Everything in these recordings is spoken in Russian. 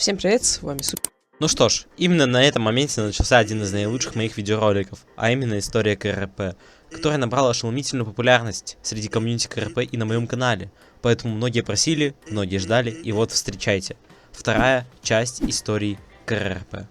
Всем привет, с вами Супер. Ну что ж, именно на этом моменте начался один из наилучших моих видеороликов, а именно история КРП, которая набрала ошеломительную популярность среди комьюнити КРП и на моем канале, поэтому многие просили, многие ждали, и вот встречайте, вторая часть истории КРП.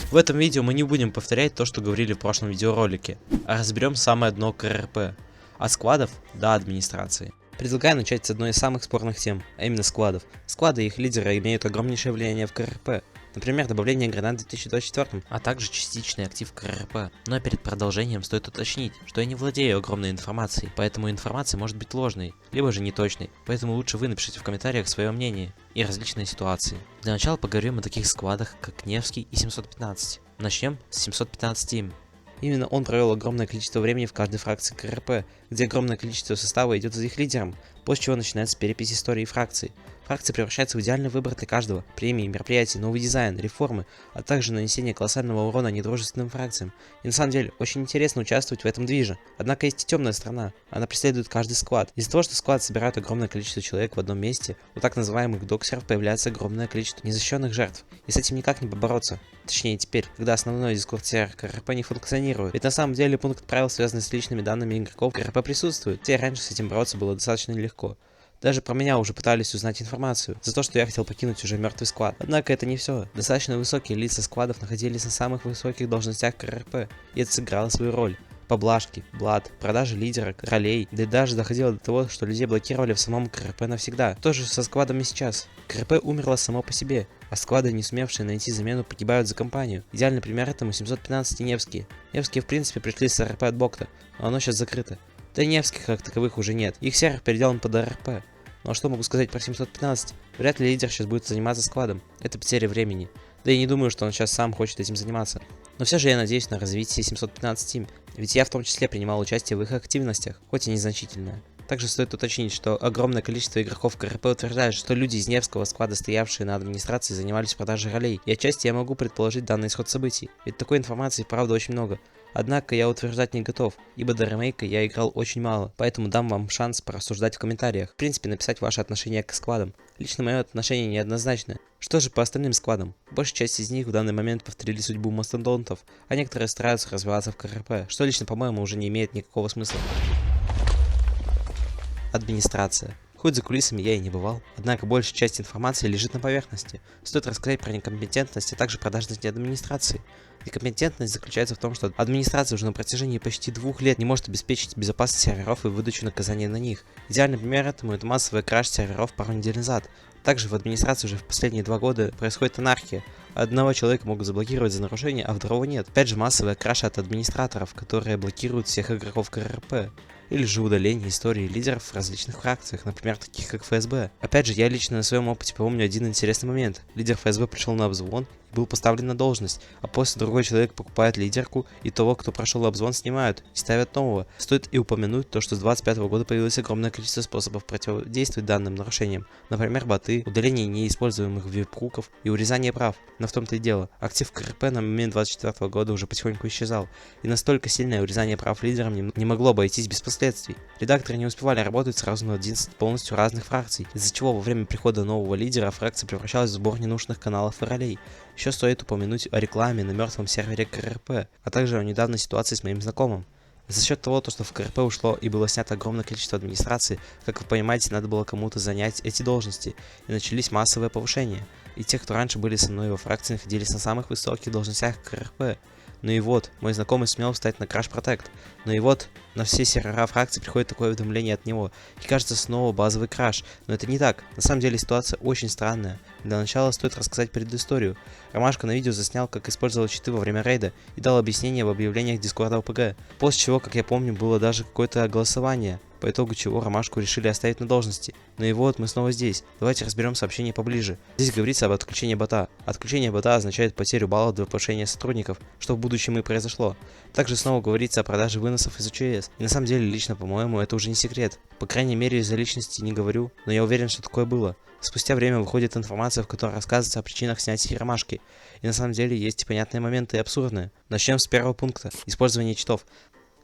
В этом видео мы не будем повторять то, что говорили в прошлом видеоролике, а разберем самое дно КРП, от сквадов до администрации. Предлагаю начать с одной из самых спорных тем, а именно сквадов. Сквады и их лидеры имеют огромнейшее влияние в КРП. Например, добавление гранат в 2024, а также частичный актив КРП. Но перед продолжением стоит уточнить, что я не владею огромной информацией, поэтому информация может быть ложной, либо же неточной, поэтому лучше вы напишите в комментариях свое мнение и различные ситуации. Для начала поговорим о таких сквадах, как Невский и 715. Начнем с 715 им. Именно он провел огромное количество времени в каждой фракции КРП, где огромное количество состава идет за их лидером, после чего начинается перепись истории фракций. Фракции превращаются в идеальный выбор для каждого, премии, мероприятий, новый дизайн, реформы, а также нанесение колоссального урона недружественным фракциям. И на самом деле, очень интересно участвовать в этом движе. Однако есть и темная сторона, она преследует каждый сквад. Из-за того, что сквад собирает огромное количество человек в одном месте, у так называемых доксеров появляется огромное количество незащищенных жертв, и с этим никак не побороться. Точнее теперь, когда основной дискорд-сервер КРП не функционирует. Ведь на самом деле пункт правил, связанный с личными данными игроков, КРП присутствует, хотя раньше с этим бороться было достаточно легко. Даже про меня уже пытались узнать информацию, за то, что я хотел покинуть уже мертвый сквад. Однако это не все. Достаточно высокие лица сквадов находились на самых высоких должностях КРП, и это сыграло свою роль. Поблажки, блат, продажи лидерок, ролей, да и даже доходило до того, что людей блокировали в самом КРП навсегда. То же со сквадами сейчас. КРП умерло само по себе, а сквады, не сумевшие найти замену, погибают за компанию. Идеальный пример этому 715 и Невские. Невские в принципе пришли с РП от Бокта, но оно сейчас закрыто. Да и Невских как таковых уже нет, их сервер переделан под РП. Ну а что могу сказать про 715? Вряд ли лидер сейчас будет заниматься сквадом. Это потеря времени. Да и не думаю, что он сейчас сам хочет этим заниматься. Но все же я надеюсь на развитие 715 Team, ведь я в том числе принимал участие в их активностях, хоть и незначительное. Также стоит уточнить, что огромное количество игроков КРП утверждает, что люди из Невского сквада, стоявшие на администрации, занимались продажей ролей, и отчасти я могу предположить данный исход событий, ведь такой информации правда очень много. Однако я утверждать не готов, ибо до ремейка я играл очень мало, поэтому дам вам шанс порассуждать в комментариях, в принципе написать ваше отношение к сквадам. Лично мое отношение неоднозначное. Что же по остальным сквадам? Большая часть из них в данный момент повторили судьбу мастодонтов, а некоторые стараются развиваться в КРП, что лично по-моему уже не имеет никакого смысла. Администрация. Хоть за кулисами я и не бывал, однако большая часть информации лежит на поверхности. Стоит рассказать про некомпетентность, а также продажность администрации. Некомпетентность заключается в том, что администрация уже на протяжении почти 2 лет не может обеспечить безопасность серверов и выдачу наказания на них. Идеальный пример этому это массовый краш серверов пару недель назад. Также в администрации уже в последние 2 года происходит анархия. Одного человека могут заблокировать за нарушение, а второго нет. Опять же массовая краша от администраторов, которые блокируют всех игроков КРП. Или же удаление истории лидеров в различных фракциях, например, таких как ФСБ. Опять же, я лично на своем опыте помню один интересный момент. Лидер ФСБ пришел на обзвон и был поставлен на должность, а после другой человек покупает лидерку, и того, кто прошел обзвон, снимают и ставят нового. Стоит и упомянуть то, что с 2025 года появилось огромное количество способов противодействовать данным нарушениям. Например, боты, удаление неиспользуемых вип-руков и урезание прав. Но в том-то и дело, актив КРП на момент 2024 года уже потихоньку исчезал, и настолько сильное урезание прав лидерам не могло обойтись без последствий. Редакторы не успевали работать сразу на 11 полностью разных фракций, из-за чего во время прихода нового лидера фракция превращалась в сбор ненужных каналов и ролей. Еще стоит упомянуть о рекламе на мертвом сервере КРП, а также о недавней ситуации с моим знакомым. За счет того, что в КРП ушло и было снято огромное количество администрации, как вы понимаете, надо было кому-то занять эти должности, и начались массовые повышения. И те, кто раньше были со мной во фракции, находились на самых высоких должностях КРП. Ну и вот, мой знакомый сумел встать на Crash Protect. Ну и вот, на все сервера фракции приходит такое уведомление от него. И кажется снова базовый краш. Но это не так. На самом деле ситуация очень странная. Для начала стоит рассказать предысторию. Ромашка на видео заснял, как использовал читы во время рейда и дал объяснение в объявлениях Дискорда ОПГ. После чего, как я помню, было даже какое-то голосование, по итогу чего Ромашку решили оставить на должности. Ну и вот мы снова здесь. Давайте разберем сообщение поближе. Здесь говорится об отключении бота. Отключение бота означает потерю баллов для повышения сотрудников, что в будущем и произошло. Также снова говорится о продаже выносов из УЧС. И на самом деле, лично по-моему, это уже не секрет. По крайней мере, из-за личности не говорю, но я уверен, что такое было. Спустя время выходит информация, в которой рассказывается о причинах снятия Ромашки. И на самом деле есть и понятные моменты, и абсурдные. Начнем с первого пункта. Использование читов.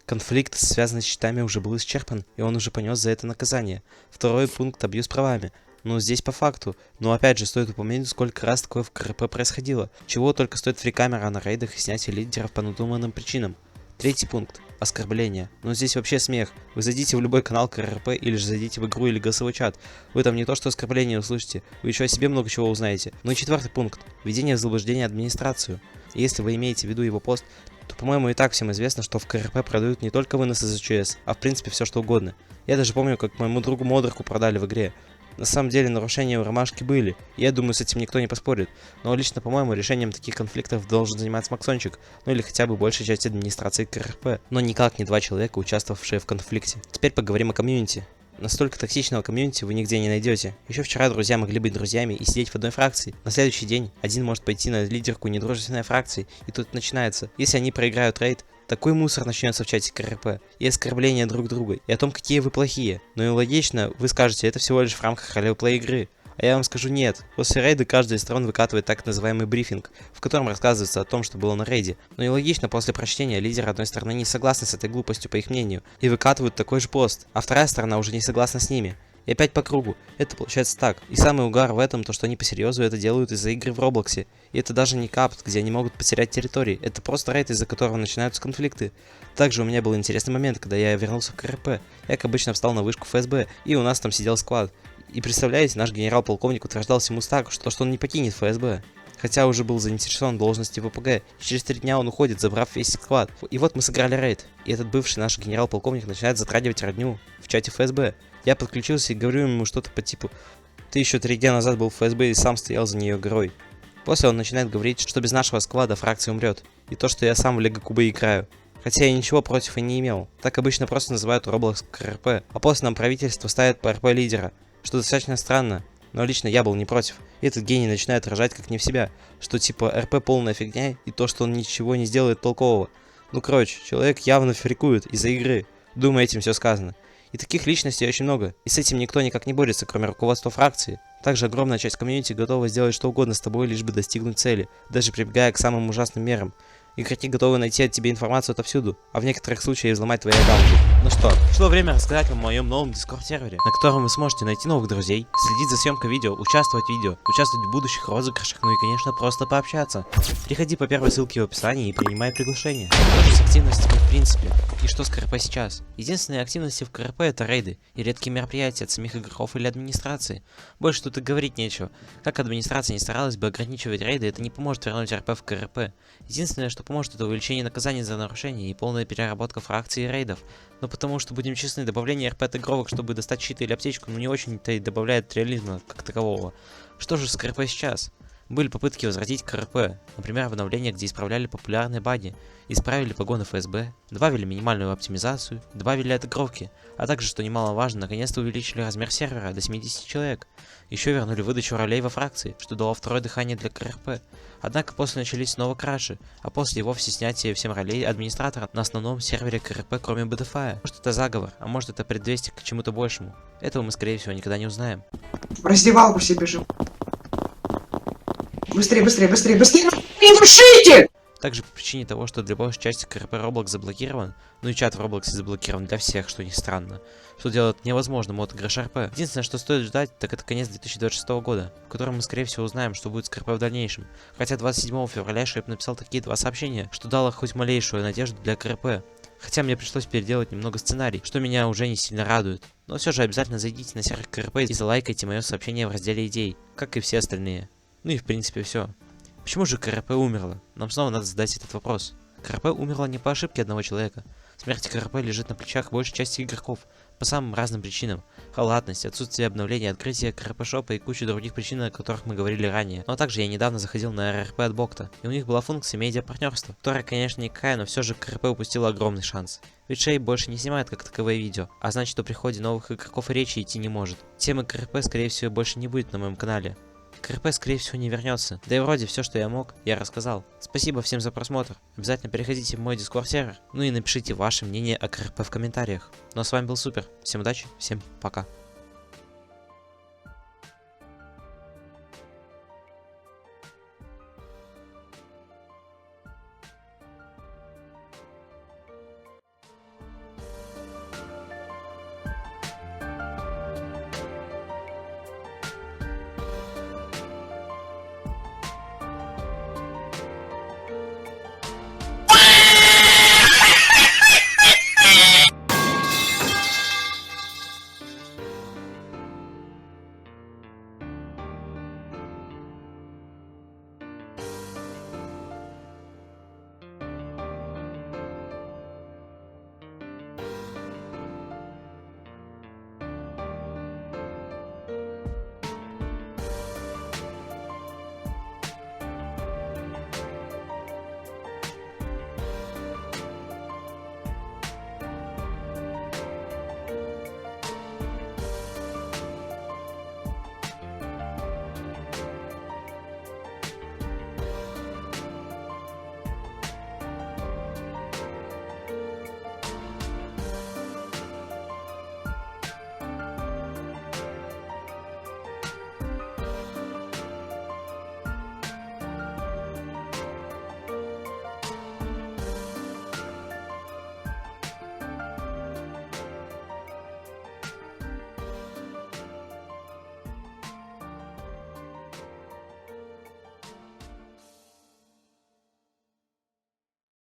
Конфликт, связанный с читами, уже был исчерпан, и он уже понес за это наказание. Второй пункт – абьюз правами. Ну, здесь по факту. Но опять же, стоит упомянуть, сколько раз такое в КРП происходило. Чего только стоит фрикамера на рейдах и снятие лидеров по надуманным причинам. Третий пункт. Оскорбление. Но здесь вообще смех. Вы зайдите в любой канал КРП или же зайдите в игру или голосовой чат. Вы там не то что оскорбление услышите, вы еще о себе много чего узнаете. Ну и четвертый пункт. Введение в заблуждение администрацию. И если вы имеете в виду его пост, то, по-моему, и так всем известно, что в КРП продают не только выносы за ЧС, а в принципе все что угодно. Я даже помню, как моему другу Модерку продали в игре. На самом деле нарушения у Ромашки были, и я думаю, с этим никто не поспорит. Но лично, по-моему, решением таких конфликтов должен заниматься Максончик, ну или хотя бы большая часть администрации КРП, но никак не два человека, участвовавшие в конфликте. Теперь поговорим о комьюнити. Настолько токсичного комьюнити вы нигде не найдете. Еще вчера друзья могли быть друзьями и сидеть в одной фракции. На следующий день один может пойти на лидерку недружественной фракции, и тут начинается. Если они проиграют рейд, такой мусор начнется в чате КРП, и оскорбления друг друга, и о том, какие вы плохие. Но и логично, вы скажете, это всего лишь в рамках ролеплей игры. А я вам скажу нет. После рейда каждая из сторон выкатывает так называемый брифинг, в котором рассказывается о том, что было на рейде. Но и логично, после прочтения лидер одной стороны не согласен с этой глупостью по их мнению, и выкатывают такой же пост, а вторая сторона уже не согласна с ними. И опять по кругу. Это получается так. И самый угар в этом, то что они по-серьезу это делают из-за игры в Роблоксе. И это даже не капт, где они могут потерять территории. Это просто рейд, из-за которого начинаются конфликты. Также у меня был интересный момент, когда я вернулся в КРП. Я, как обычно, встал на вышку ФСБ, и у нас там сидел склад. И представляете, наш генерал-полковник утверждал всему стаку, что он не покинет ФСБ. Хотя уже был заинтересован в должности ВПГ, и через 3 дня он уходит, забрав весь склад. И вот мы сыграли рейд, и этот бывший наш генерал-полковник начинает затрагивать родню в чате ФСБ. Я подключился и говорю ему что-то по типу: «Ты еще 3 дня назад был в ФСБ и сам стоял за нее горой». После он начинает говорить, что без нашего склада фракция умрет, и то, что я сам в Лего Кубы играю. Хотя я ничего против и не имел. Так обычно просто называют Roblox КРП, а после нам правительство ставит по РП лидера, что достаточно странно. Но лично я был не против. И этот гений начинает рожать как не в себя, что типа РП полная фигня и то, что он ничего не сделает толкового. Ну короче, человек явно фрикует из-за игры. Думаю, этим все сказано. И таких личностей очень много, и с этим никто никак не борется, кроме руководства фракции. Также огромная часть комьюнити готова сделать что угодно с тобой, лишь бы достигнуть цели, даже прибегая к самым ужасным мерам. Игроки готовы найти от тебя информацию отовсюду, а в некоторых случаях взломать твои аккаунты. Ну что, пришло время рассказать вам о моем новом Discord-сервере, на котором вы сможете найти новых друзей, следить за съемкой видео, участвовать в будущих розыгрышах, ну и, конечно, просто пообщаться. Переходи по первой ссылке в описании и принимай приглашение. Что же с активностями в принципе? И что с КРП сейчас? Единственные активности в КРП — это рейды и редкие мероприятия от самих игроков или администрации. Больше тут и говорить нечего. Как администрация не старалась бы ограничивать рейды, это не поможет вернуть РП в КРП. Единственное, что поможет, это увеличение наказаний за нарушения и полная переработка фракций и рейдов. Но потому что, будем честны, добавление РП отыгровок, чтобы достать щиты или аптечку, ну не очень-то и добавляет реализма как такового. Что же с КРП сейчас? Были попытки возвратить КРП, например, обновления, где исправляли популярные баги, исправили погоны ФСБ, добавили минимальную оптимизацию, добавили отыгровки, а также, что немаловажно, наконец-то увеличили размер сервера до 70 человек. Еще вернули выдачу ролей во фракции, что дало второе дыхание для КРП. Однако после начались снова краши, а после и вовсе снятие всем ролей администратора на основном сервере КРП, кроме БДФа. Может это заговор, а может это предвестие к чему-то большему. Этого мы, скорее всего, никогда не узнаем. В раздевалку все бежим. Быстрее, быстрее, быстрее, быстрее! Не душите! Также по причине того, что для большей части КРП Roblox заблокирован, ну и чат в Roblox заблокирован для всех, что не странно, что делает невозможным отыгрыш РП. Единственное, что стоит ждать, так это конец 2026 года, в котором мы скорее всего узнаем, что будет с КРП в дальнейшем. Хотя 27 февраля Шейп написал такие 2 сообщения, что дало хоть малейшую надежду для КРП. Хотя мне пришлось переделать немного сценарий, что меня уже не сильно радует. Но все же обязательно зайдите на сервер КРП и залайкайте мое сообщение в разделе идей, как и все остальные. Ну и в принципе все. Почему же КРП умерла? Нам снова надо задать этот вопрос. КРП умерла не по ошибке одного человека. Смерть КРП лежит на плечах большей части игроков по самым разным причинам. Халатность, отсутствие обновления, открытие КРП-шопа и куча других причин, о которых мы говорили ранее. Но также я недавно заходил на РРП от Бокта, и у них была функция медиапартнерства, которая, конечно, никакая, но все же КРП упустила огромный шанс. Ведь Шейп больше не снимает как таковые видео, а значит, о приходе новых игроков и речи идти не может. Темы КРП, скорее всего, больше не будет на моем канале. КРП, скорее всего, не вернется. Да и вроде все, что я мог, я рассказал. Спасибо всем за просмотр. Обязательно переходите в мой Discord сервер. Ну и напишите ваше мнение о КРП в комментариях. Ну а с вами был Супер. Всем удачи, всем пока.